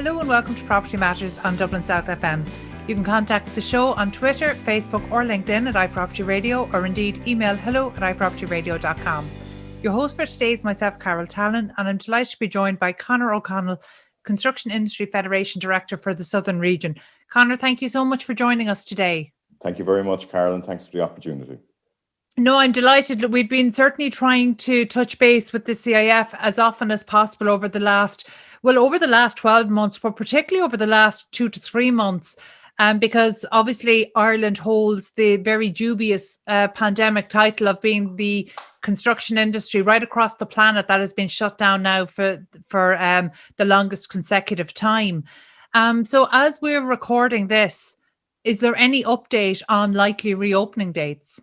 Hello and welcome to Property Matters on Dublin South FM. You can contact the show on Twitter, Facebook or LinkedIn at iPropertyRadio, or indeed email hello@iPropertyRadio.com. Your host for today is myself, Carol Talon, and I'm delighted to be joined by Conor O'Connell, Construction Industry Federation Director for the Southern Region. Conor, thank you so much for joining us today. Thank you very much, Carol, and thanks for the opportunity. No, I'm delighted. We've been certainly trying to touch base with the CIF as often as possible over the last 12 months, but particularly over the last 2 to 3 months, because obviously Ireland holds the very dubious pandemic title of being the construction industry right across the planet that has been shut down now for the longest consecutive time. So as we're recording this, is there any update on likely reopening dates?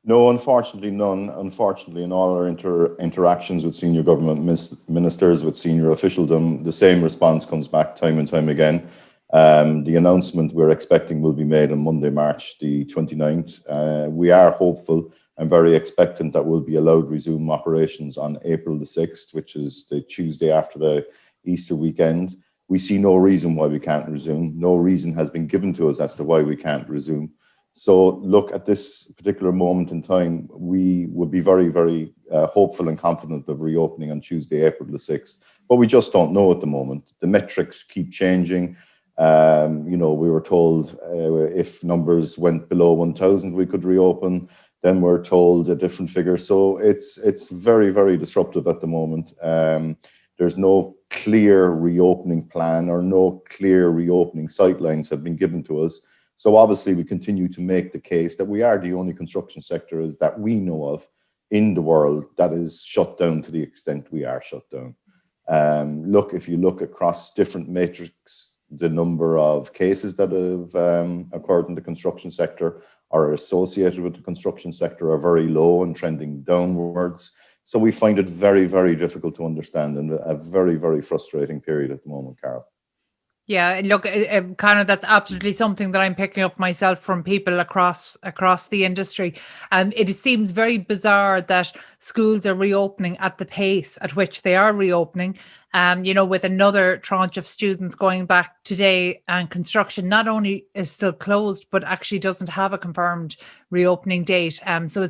No, unfortunately, none. Unfortunately, in all our interactions with senior government ministers, with senior officialdom, the same response comes back time and time again. The announcement we're expecting will be made on Monday, March the 29th. We are hopeful and very expectant that we'll be allowed to resume operations on April the 6th, which is the Tuesday after the Easter weekend. We see no reason why we can't resume. No reason has been given to us as to why we can't resume. So look, at this particular moment in time, we would be very, very hopeful and confident of reopening on Tuesday, April the 6th. But we just don't know at the moment. The metrics keep changing. We were told if numbers went below 1,000, we could reopen. Then we're told a different figure. So it's very, very disruptive at the moment. There's no clear reopening plan or no clear reopening sightlines have been given to us. So obviously we continue to make the case that we are the only construction sector that we know of in the world that is shut down to the extent we are shut down. If you look across different metrics, the number of cases that have occurred in the construction sector or associated with the construction sector are very low and trending downwards. So we find it very, very difficult to understand and a very, very frustrating period at the moment, Carol. Yeah, look, Conor, that's absolutely something that I'm picking up myself from people across the industry. It seems very bizarre that schools are reopening at the pace at which they are reopening. With another tranche of students going back today, and construction not only is still closed, but actually doesn't have a confirmed reopening date. So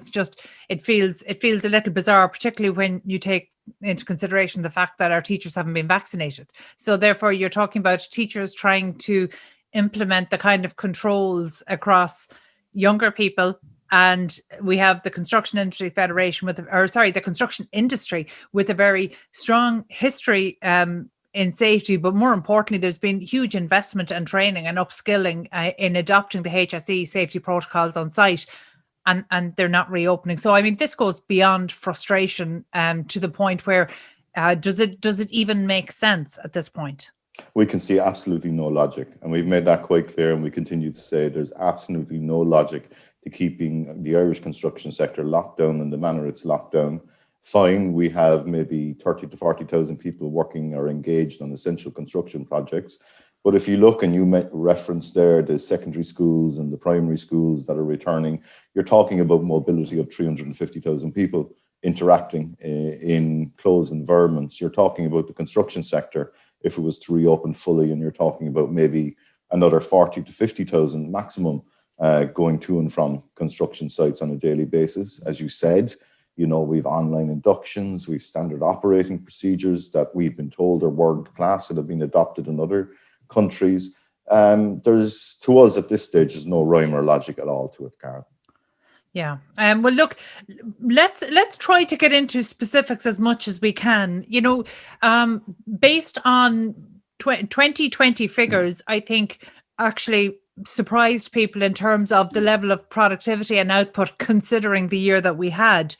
it feels a little bizarre, particularly when you take into consideration the fact that our teachers haven't been vaccinated. So therefore, you're talking about teachers trying to implement the kind of controls across younger people. And we have the Construction Industry Federation the construction industry with a very strong history in safety. But more importantly, there's been huge investment and training and upskilling in adopting the HSE safety protocols on site. And they're not reopening. So, I mean, this goes beyond frustration to the point where does it even make sense at this point? We can see absolutely no logic. And we've made that quite clear. And we continue to say there's absolutely no logic to keeping the Irish construction sector locked down in the manner it's locked down. Fine, we have maybe 30 to 40,000 people working or engaged on essential construction projects. But if you look, and you reference there the secondary schools and the primary schools that are returning, you're talking about mobility of 350,000 people interacting in closed environments. You're talking about the construction sector, if it was to reopen fully, and you're talking about maybe another 40 to 50,000 maximum going to and from construction sites on a daily basis. As you said, we've online inductions, we've standard operating procedures that we've been told are world class and have been adopted in other countries. To us at this stage, there's no rhyme or logic at all to it, Carol. Yeah. Well, look, let's try to get into specifics as much as we can. Based on 2020 figures, I think actually surprised people in terms of the level of productivity and output, considering the year that we had.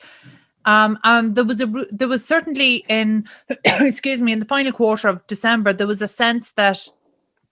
And there was certainly in the final quarter of December, there was a sense that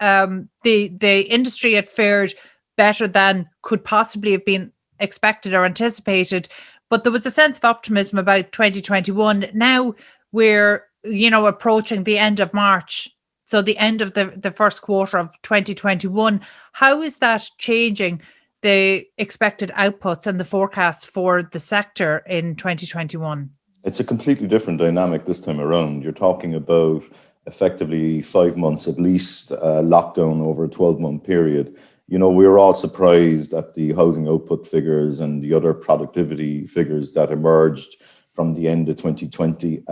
the industry had fared better than could possibly have been expected or anticipated, but there was a sense of optimism about 2021. Now we're approaching the end of March, so the end of the first quarter of 2021. How is that changing the expected outputs and the forecasts for the sector in 2021? It's a completely different dynamic this time around. You're talking about effectively 5 months at least lockdown over a 12-month period. We were all surprised at the housing output figures and the other productivity figures that emerged from the end of 2020.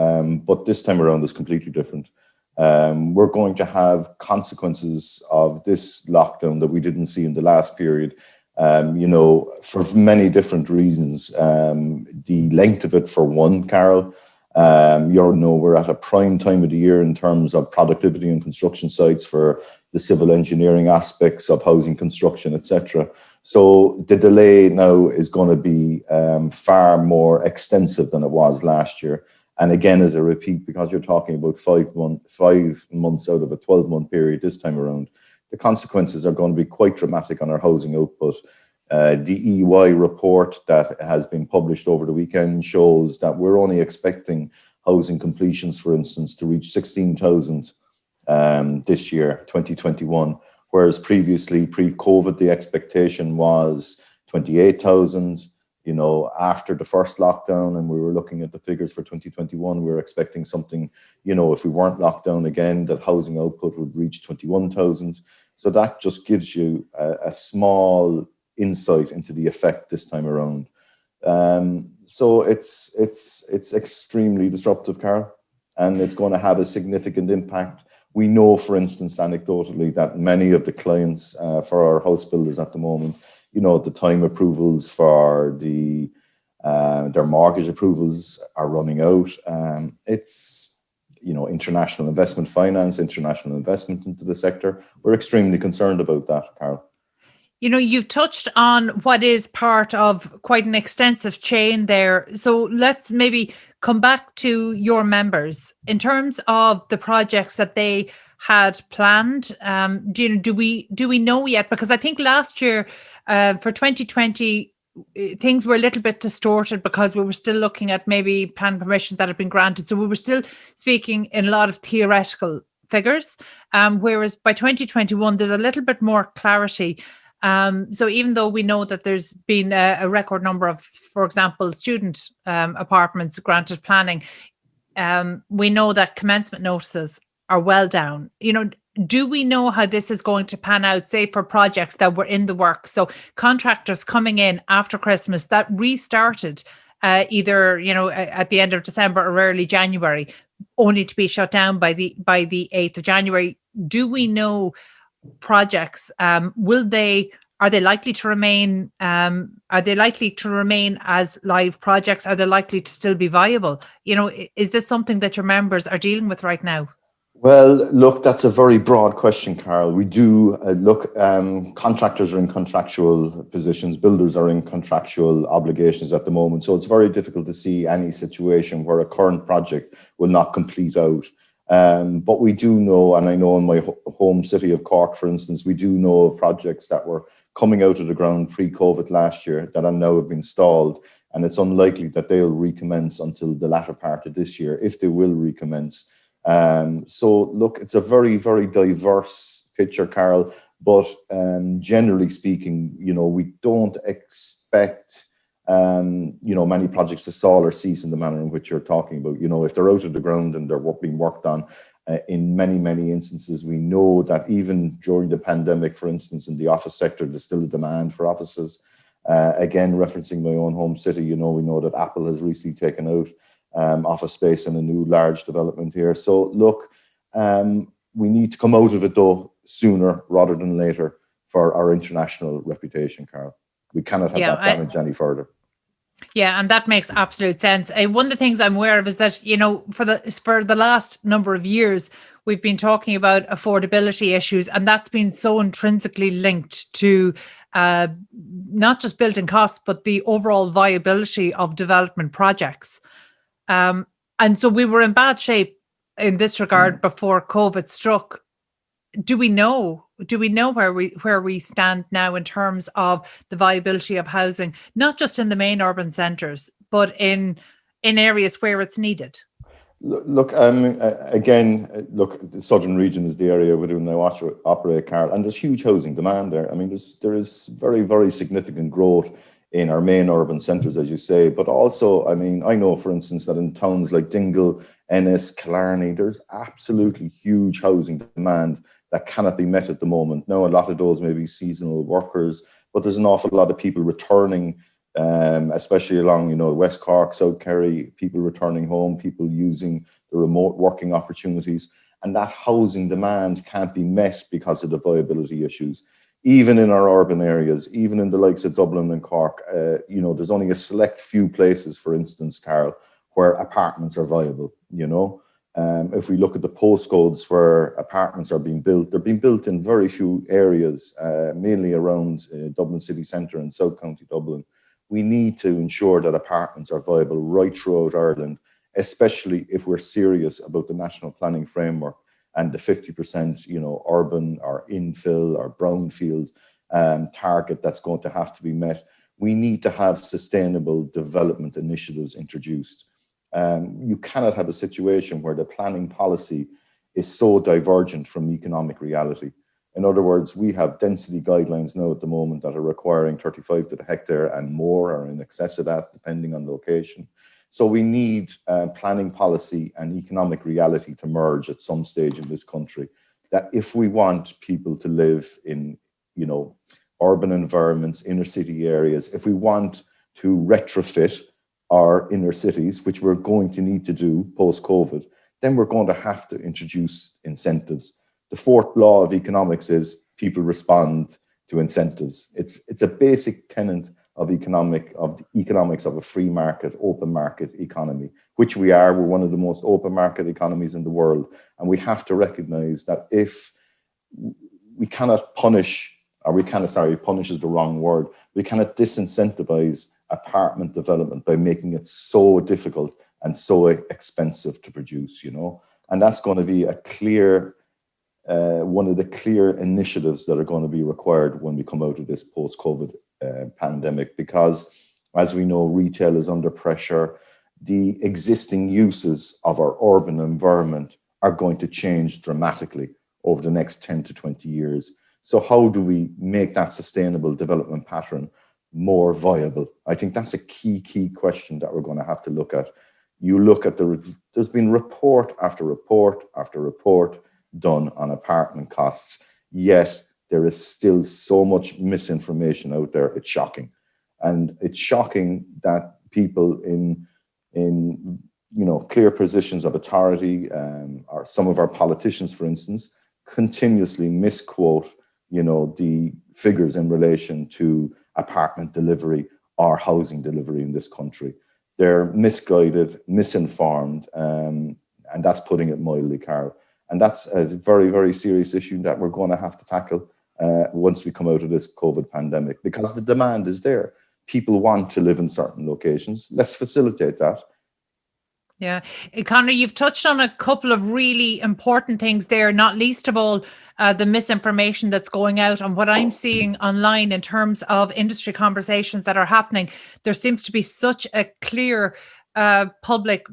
But this time around is completely different. We're going to have consequences of this lockdown that we didn't see in the last period, for many different reasons. The length of it, for one, Carol, we're at a prime time of the year in terms of productivity and construction sites for the civil engineering aspects of housing construction, etc. So the delay now is going to be far more extensive than it was last year. And again, as a repeat, because you're talking about 5 months out of a 12-month period this time around, the consequences are going to be quite dramatic on our housing output. The EY report that has been published over the weekend shows that we're only expecting housing completions, for instance, to reach 16,000 this year, 2021, whereas previously, pre-COVID, the expectation was 28,000. After the first lockdown, and we were looking at the figures for 2021, we were expecting something, if we weren't locked down again, that housing output would reach 21,000. So that just gives you a small insight into the effect this time around. So it's extremely disruptive, Carol, and it's going to have a significant impact. We know, for instance, anecdotally, that many of the clients for our house builders at the moment, the time approvals for their mortgage approvals are running out. It's international investment finance, international investment into the sector. We're extremely concerned about that, Carol. You've touched on what is part of quite an extensive chain there. So let's maybe come back to your members in terms of the projects that they had planned. Do we know yet? Because I think last year for 2020, things were a little bit distorted because we were still looking at maybe plan permissions that had been granted. So we were still speaking in a lot of theoretical figures, whereas by 2021, there's a little bit more clarity. So even though we know that there's been a record number of, for example, student apartments granted planning, we know that commencement notices are well down. Do we know how this is going to pan out, say, for projects that were in the works? So contractors coming in after Christmas that restarted either, at the end of December or early January, only to be shut down by the 8th of January. Do we know projects, are they likely to remain as live projects? Are they likely to still be viable? Is this something that your members are dealing with right now? Well, look, that's a very broad question, Carol. We do contractors are in contractual positions, builders are in contractual obligations at the moment. So it's very difficult to see any situation where a current project will not complete out. But we do know, and I know in my home city of Cork, for instance, we do know of projects that were coming out of the ground pre-COVID last year that are now have been stalled, and it's unlikely that they'll recommence until the latter part of this year, if they will recommence. So look, it's a very, very diverse picture, Carol, but generally speaking, we don't expect many projects to stall or cease in the manner in which you're talking about. If they're out of the ground and they're being worked on, in many, many instances, we know that even during the pandemic, for instance, in the office sector, there's still a demand for offices. Again, referencing my own home city, we know that Apple has recently taken out office space in a new large development here. So look, we need to come out of it though sooner rather than later for our international reputation, Carol. We cannot have that damage any further. Yeah, and that makes absolute sense. One of the things I'm aware of is that, for the last number of years, we've been talking about affordability issues, and that's been so intrinsically linked to not just building costs, but the overall viability of development projects. And so we were in bad shape in this regard before COVID struck. Do we know where we stand now in terms of the viability of housing, not just in the main urban centres, but in areas where it's needed? Look, the southern region is the area within I operate, Carol, and there's huge housing demand there. I mean, there is very, very significant growth in our main urban centres, as you say, but also, I know, for instance, that in towns like Dingle Ennis, Killarney. There's absolutely huge housing demand that cannot be met at the moment. Now, a lot of those may be seasonal workers, but there's an awful lot of people returning, especially along, West Cork, South Kerry, people returning home, people using the remote working opportunities. And that housing demand can't be met because of the viability issues. Even in our urban areas, even in the likes of Dublin and Cork, there's only a select few places, for instance, Carol, where apartments are viable, If we look at the postcodes where apartments are being built, they're being built in very few areas, mainly around Dublin city centre and South County Dublin. We need to ensure that apartments are viable right throughout Ireland, especially if we're serious about the national planning framework and the 50%, urban or infill or brownfield target that's going to have to be met. We need to have sustainable development initiatives introduced. You cannot have a situation where the planning policy is so divergent from economic reality. In other words, we have density guidelines now at the moment that are requiring 35 to the hectare and more, or in excess of that, depending on location. So we need planning policy and economic reality to merge at some stage in this country. That if we want people to live in, urban environments, inner city areas, if we want to retrofit our inner cities, which we're going to need to do post-COVID, then we're going to have to introduce incentives. The fourth law of economics is people respond to incentives. It's a basic tenet of the economics of a free market, open market economy, which we are. We're one of the most open market economies in the world. And we have to recognize that if we cannot punish is the wrong word. We cannot disincentivize apartment development by making it so difficult and so expensive to produce, And that's going to be one of the clear initiatives that are going to be required when we come out of this post-COVID pandemic, because as we know, retail is under pressure. The existing uses of our urban environment are going to change dramatically over the next 10 to 20 years. So how do we make that sustainable development pattern more viable? I think that's a key question that we're going to have to look at. You look at there's been report after report after report done on apartment costs, yet there is still so much misinformation out there. It's shocking. And it's shocking that people in clear positions of authority, or some of our politicians, for instance, continuously misquote, the figures in relation to apartment delivery or housing delivery in this country. They're misguided, misinformed, and that's putting it mildly, Carol. And that's a very, very serious issue that we're going to have to tackle once we come out of this COVID pandemic, because the demand is there. People want to live in certain locations. Let's facilitate that. Yeah. Conor, you've touched on a couple of really important things there, not least of all, the misinformation that's going out. And what I'm seeing online in terms of industry conversations that are happening, there seems to be such a clear public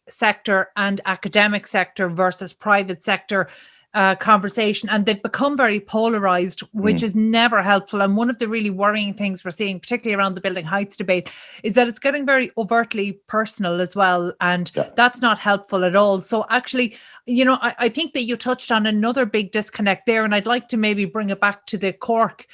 sector and academic sector versus private sector conversation, and they've become very polarized, which is never helpful. And one of the really worrying things we're seeing, particularly around the building heights debate, is that it's getting very overtly personal as well, and that's not helpful at all. So actually, I think that you touched on another big disconnect there, and I'd like to maybe bring it back to Cork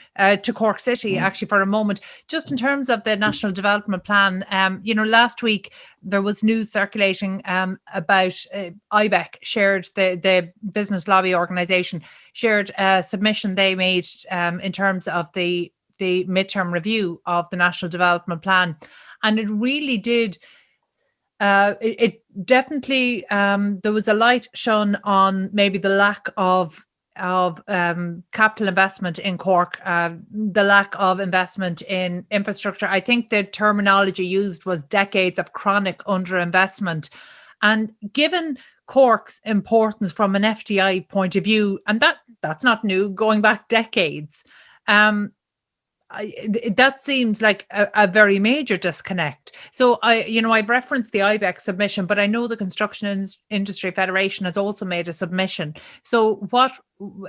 City actually for a moment, just in terms of the National Development Plan. Last week there was news circulating about IBEC shared, the business lobby organisation, shared a submission they made in terms of the midterm review of the National Development Plan. And it really did, it definitely, there was a light shone on maybe the lack of capital investment in Cork, the lack of investment in infrastructure. I think the terminology used was decades of chronic underinvestment. And given Cork's importance from an FDI point of view, and that's not new, going back decades, that seems like a very major disconnect. So I've referenced the IBEC submission, but I know the Construction Industry Federation has also made a submission. So what,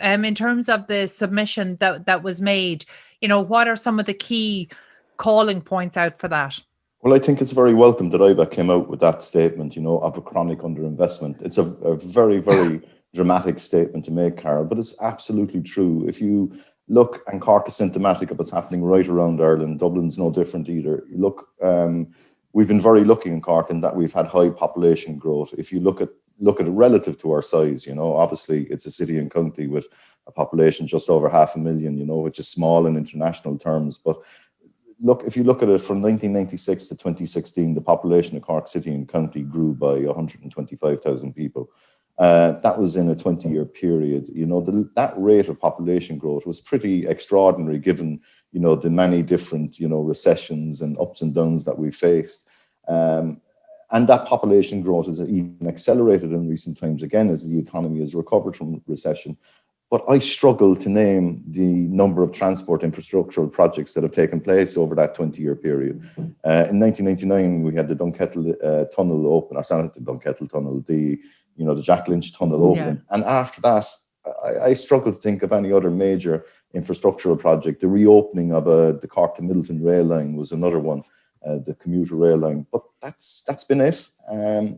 in terms of the submission that was made, what are some of the key calling points out for that? Well, I think it's very welcome that IBA came out with that statement, of a chronic underinvestment. It's a very, very dramatic statement to make, Carol, but it's absolutely true. If you look, and Cork is symptomatic of what's happening right around Ireland, Dublin's no different either. You look, we've been very lucky in Cork in that we've had high population growth. If you look at it relative to our size, obviously it's a city and county with a population just over 500,000, which is small in international terms, but look, if you look at it from 1996 to 2016, the population of Cork City and County grew by 125,000 people. That was in a 20-year period. That rate of population growth was pretty extraordinary given, the many different, recessions and ups and downs that we faced. And that population growth has even accelerated in recent times, again, as the economy has recovered from recession. But I struggle to name the number of transport infrastructural projects that have taken place over that 20-year period. In 1999, we had the Dunkettle Tunnel open, or sorry, the Dunkettle Tunnel, the Jack Lynch Tunnel open. Yeah. And after that, I struggle to think of any other major infrastructural project. The reopening of the Cork to Middleton rail line was another one, the commuter rail line. But that's been it.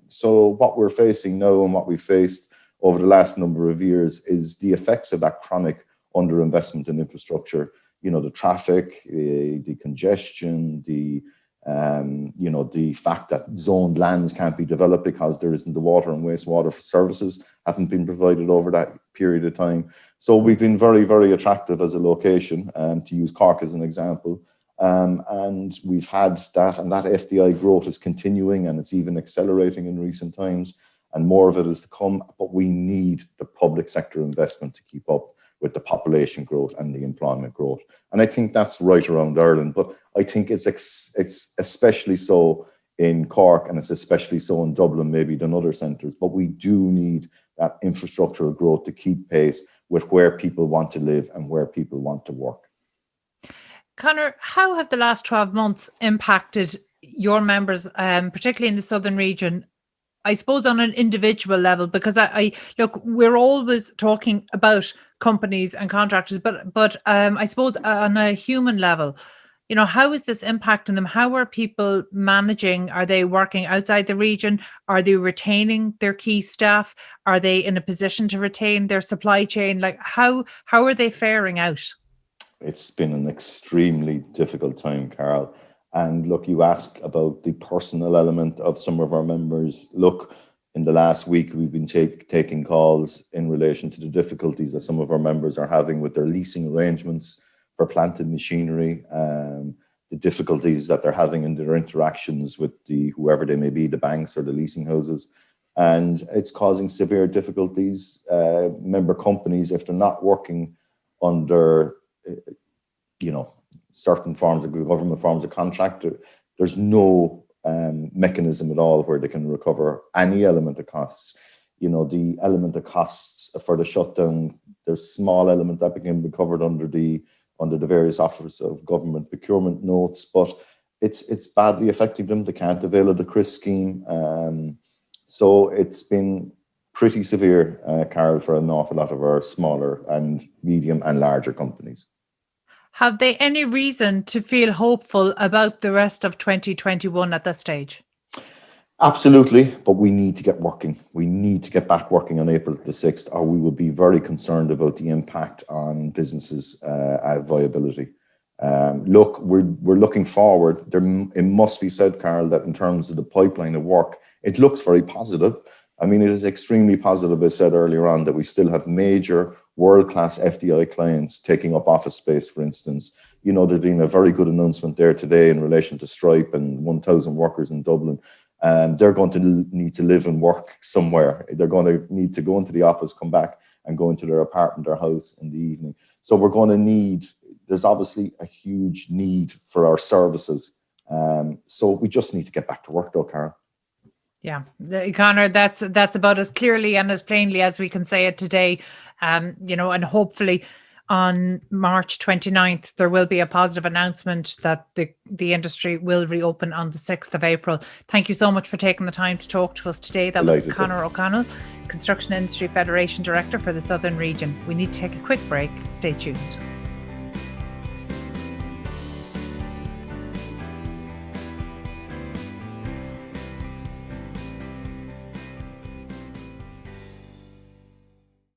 So what we're facing now and what we faced over the last number of years is the effects of that chronic underinvestment in infrastructure. The traffic, the congestion, the fact that zoned lands can't be developed because there isn't the water and wastewater services haven't been provided over that period of time. So we've been very, very attractive as a location, to use Cork as an example. And we've had that, and that FDI growth is continuing, and it's even accelerating in recent times. And more of it is to come, but we need the public sector investment to keep up with the population growth and the employment growth. And I think that's right around Ireland, but I think it's especially so in Cork, and it's especially so in Dublin maybe than other centres, but we do need that infrastructural growth to keep pace with where people want to live and where people want to work. Conor, how have the last 12 months impacted your members, particularly in the southern region, I suppose on an individual level? Because I look, we're always talking about companies and contractors, but I suppose on a human level, how is this impacting them? How are people managing? Are they working outside the region? Are they retaining their key staff? Are they in a position to retain their supply chain? Like how are they faring out? It's been an extremely difficult time, Carol. And look, you ask about the personal element of some of our members. Look, in the last week, we've been taking calls in relation to the difficulties that some of our members are having with their leasing arrangements for plant and machinery, the difficulties that they're having in their interactions with whoever they may be, the banks or the leasing houses. And it's causing severe difficulties. Member companies, if they're not working under, certain forms of government forms of contract, there's no mechanism at all where they can recover any element of costs. The element of costs for the shutdown, there's a small element that can be covered under the various offers of government procurement notes, but it's badly affecting them. They can't avail of the CRIS scheme. So it's been pretty severe, Carol, for an awful lot of our smaller and medium and larger companies. Have they any reason to feel hopeful about the rest of 2021 at this stage? Absolutely, but we need to get working. We need to get back working on April the 6th, or we will be very concerned about the impact on businesses' viability. Look, we're looking forward. It must be said, Carol, that in terms of the pipeline of work, it looks very positive. I mean, it is extremely positive, as I said earlier on, that we still have major world-class FDI clients taking up office space, for instance. There's been a very good announcement there today in relation to Stripe and 1,000 workers in Dublin. They're going to need to live and work somewhere. They're going to need to go into the office, come back and go into their apartment or house in the evening. So we're going to need, there's obviously a huge need for our services. So we just need to get back to work though, Karen. Yeah, Conor, that's about as clearly and as plainly as we can say it today. And hopefully on March 29th, there will be a positive announcement that the industry will reopen on the 6th of April. Thank you so much for taking the time to talk to us today. That was Conor O'Connell, Construction Industry Federation Director for the Southern Region. We need to take a quick break. Stay tuned.